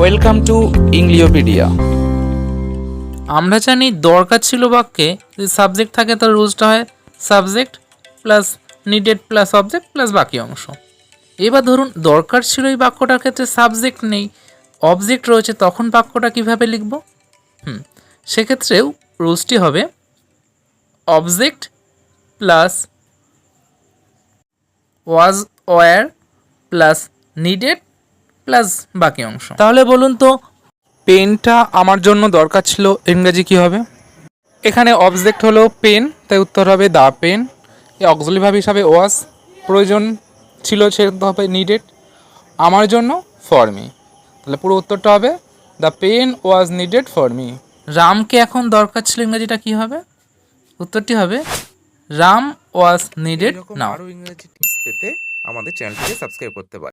Welcome to ইংলিওপিডিয়া। আমরা জানি দরকার ছিল বাক্যে যদি সাবজেক্ট থাকে তার রুলসটা হয় subject plus needed plus object plus বাকি অংশ। এবার ধরুন দরকার ছিল এই বাক্যটার ক্ষেত্রে সাবজেক্ট নেই, অবজেক্ট রয়েছে, তখন বাক্যটা কিভাবে লিখব? সেক্ষেত্রেও রুলসটি হবে object plus was wire plus needed plus বাকি অংশ। তাহলে বলুন তো পেনটা আমার জন্য দরকার ছিল, ইংরেজি কী হবে? এখানে অবজেক্ট হলো পেন, তাই উত্তর হবে দ্য পেন। এই অক্সিলারি ভার্ব হিসাবে ওয়াজ প্রয়োজন ছিল, সেটা হবে নিডেড। আমার জন্য ফর মি, তাহলে পুরো উত্তরটা হবে the pen was needed for me. রামকে এখন দরকার ছিল, ইংরেজিটা কি হবে? উত্তরটি হবে রাম ওয়াজ নিডেড নাও। আরও ইংরেজি টিপস পেতে আমাদের চ্যানেলটিকে সাবস্ক্রাইব করতে পারেন।